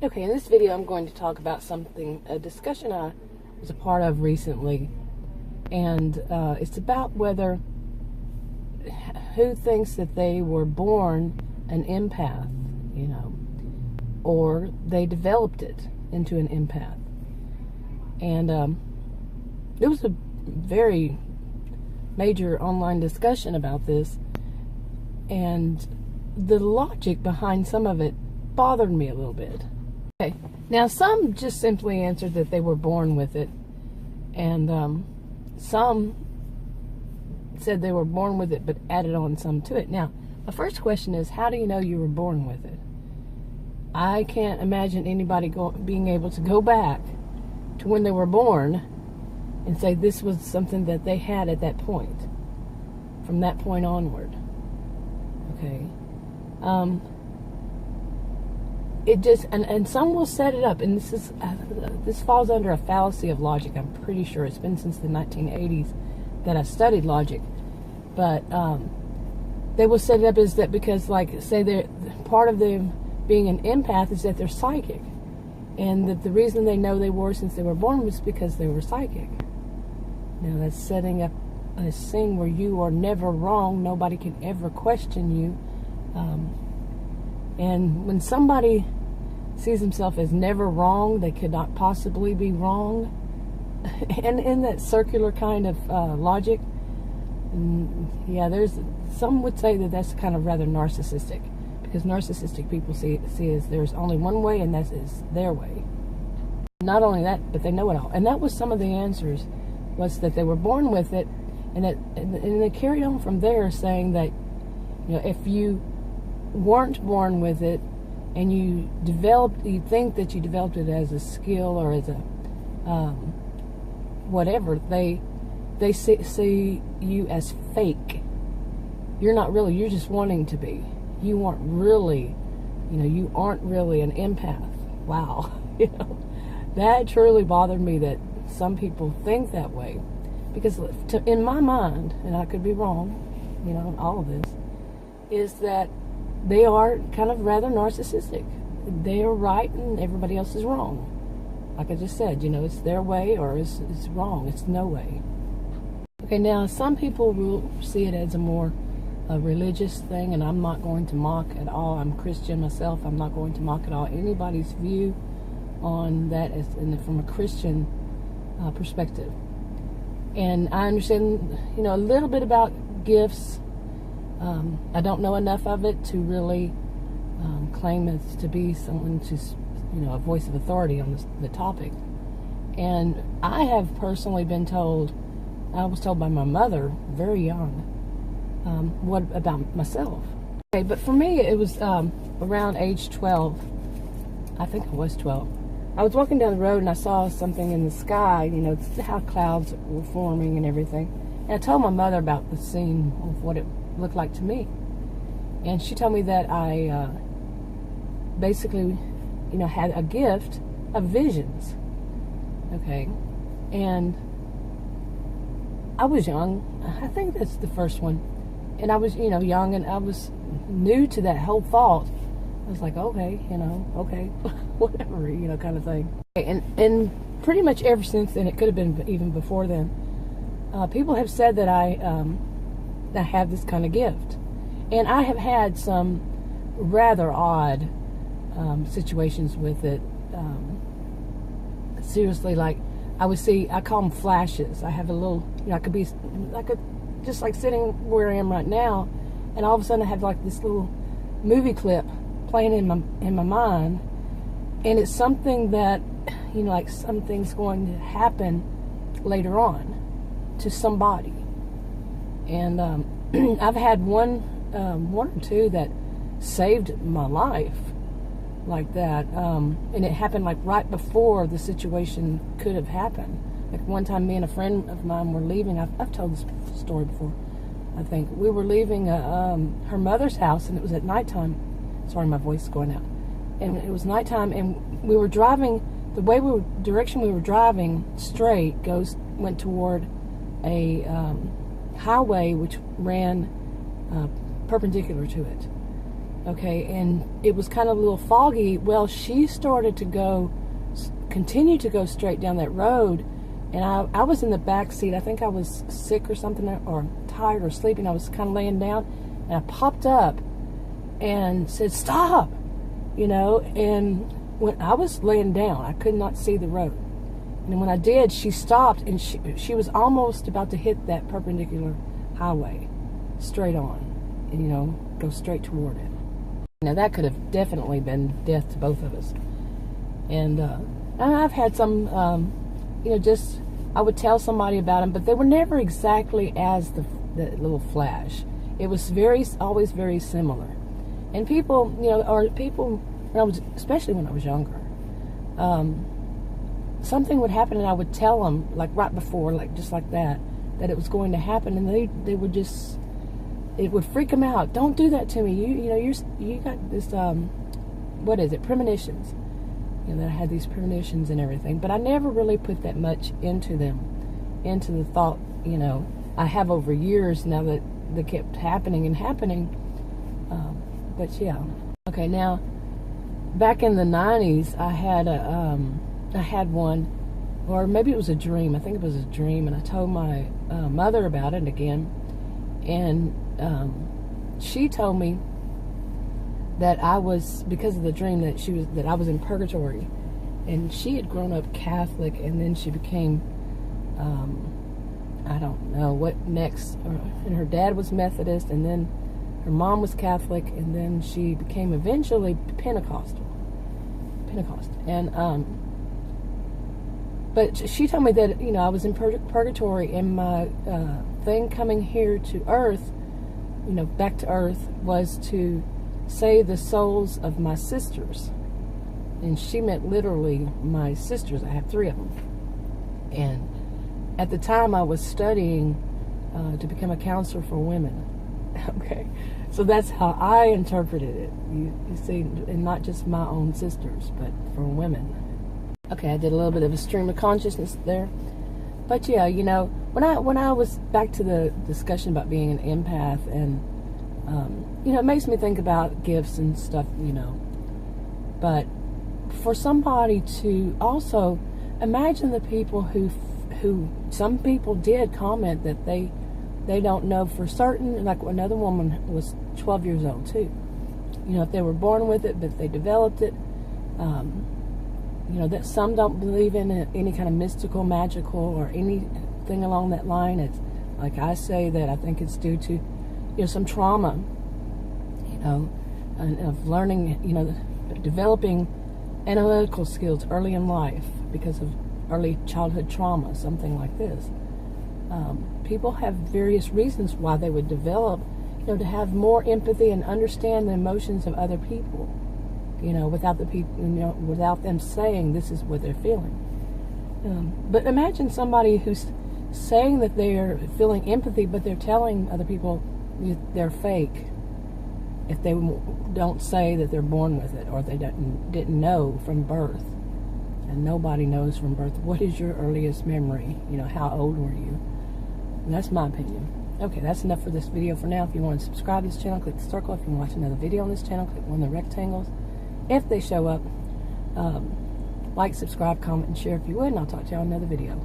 Okay, in this video I'm going to talk about a discussion I was a part of recently, and it's about who thinks that they were born an empath, or they developed it into an empath. And there was a very major online discussion about this, and the logic behind some of it bothered me a little bit. Okay, now some just simply answered that they were born with it, and some said they were born with it but added on some to it. Now, my first question is, how do you know you were born with it? I can't imagine anybody being able to go back to when they were born and say this was something that they had at that point, from that point onward. Okay. It just, and some will set it up, and this falls under a fallacy of logic. I'm pretty sure it's been since the 1980s that I've studied logic, but they will set it up as that because, like, say they're part of them being an empath is that they're psychic, and that the reason they know they were since they were born was because they were psychic. Now that's setting up a scene where you are never wrong. Nobody can ever question you. And when somebody sees himself as never wrong, they could not possibly be wrong. And in that circular kind of logic, some would say that that's kind of rather narcissistic, because narcissistic people see as there's only one way, and that is their way. Not only that, but they know it all. And that was some of the answers, was that they were born with it, and they carried on from there, saying that, if you weren't born with it and you think that you developed it as a skill or as a whatever, they see you as fake. You're not really, you're just wanting to be. You aren't really, you aren't really an empath. Wow. That truly bothered me, that some people think that way, because in my mind, and I could be wrong, in all of this, is that they are kind of rather narcissistic. They are right and everybody else is wrong. Like I just said, it's their way or it's wrong. It's no way. Okay, now some people will see it as a more religious thing, and I'm not going to mock at all. I'm Christian myself. I'm not going to mock at all anybody's view on that from a Christian perspective. And I understand, a little bit about gifts. I don't know enough of it to really claim it to be someone a voice of authority on the topic. And I have personally been told, I was told by my mother very young, what about myself. Okay, but for me, it was around age 12. I think I was 12. I was walking down the road and I saw something in the sky, how clouds were forming and everything. And I told my mother about the scene of what it looked like to me. And she told me that I basically, had a gift of visions. Okay. And I was young. I think that's the first one. And I was, young, and I was new to that whole thought. I was like, okay, okay, whatever, kind of thing. And pretty much ever since then, it could have been even before then, people have said that I have this kind of gift. And I have had some rather odd situations with it. Seriously, like I call them flashes. I have a little, I could just like sitting where I am right now, and all of a sudden I have like this little movie clip playing in my mind, and it's something that, like something's going to happen later on to somebody. And I've had one or two that saved my life like that, and it happened like right before the situation could have happened. Like one time, me and a friend of mine were leaving. I've told this story before, I think. We were leaving her mother's house, and it was at nighttime. Sorry, my voice is going out. And it was nighttime, and we were driving. The direction we were driving straight went toward a highway which ran perpendicular to it. Okay, and it was kind of a little foggy. Well, she started to continue to go straight down that road, and I was in the back seat. I think I was sick or something, or tired or sleeping. I was kind of laying down, and I popped up and said, "Stop!" And when I was laying down, I could not see the road. And when I did, she stopped, and she was almost about to hit that perpendicular highway straight on, and go straight toward it. Now that could have definitely been death to both of us. And I've had some, I would tell somebody about them, but they were never exactly as the little flash. It was always very similar. And people, especially when I was younger, something would happen, and I would tell them, like right before, like just like that it was going to happen, and they would just, it would freak them out. Don't do that to me. You got this, what is it? Premonitions. That I had these premonitions and everything, but I never really put that much into them, into the thought, I have over years now that they kept happening and happening. But yeah. Okay, now, back in the 90s, I had one, or maybe it was a dream. I think it was a dream, and I told my mother about it again, and she told me that I was, because of the dream, that I was in purgatory, and she had grown up Catholic, and then she became, I don't know what next, and her dad was Methodist, and then her mom was Catholic, and then she became eventually Pentecost, and but she told me that I was in purgatory, and my thing coming here to Earth, back to Earth, was to save the souls of my sisters. And she meant literally my sisters. I have 3 of them. And at the time I was studying to become a counselor for women. Okay, so that's how I interpreted it. You see, and not just my own sisters, but for women. Okay, I did a little bit of a stream of consciousness there. But yeah, when I was back to the discussion about being an empath, and it makes me think about gifts and stuff, but for somebody to also imagine the people who some people did comment that they don't know for certain, like another woman was 12 years old too, if they were born with it, but they developed it, that some don't believe in any kind of mystical, magical, or anything along that line. It's like I say that I think it's due to some trauma, and of learning, developing analytical skills early in life because of early childhood trauma, something like this. People have various reasons why they would develop, to have more empathy and understand the emotions of other people, without the people, without them saying this is what they're feeling. But imagine somebody who's saying that they're feeling empathy, but they're telling other people they're fake if they don't say that they're born with it, or they didn't know from birth. And nobody knows from birth. What is your earliest memory? How old were you? And that's my opinion. Okay, that's enough for this video for now. If you want to subscribe to this channel, click the circle. If you want to watch another video on this channel, click one of the rectangles. If they show up, like, subscribe, comment, and share if you would, and I'll talk to you on another video.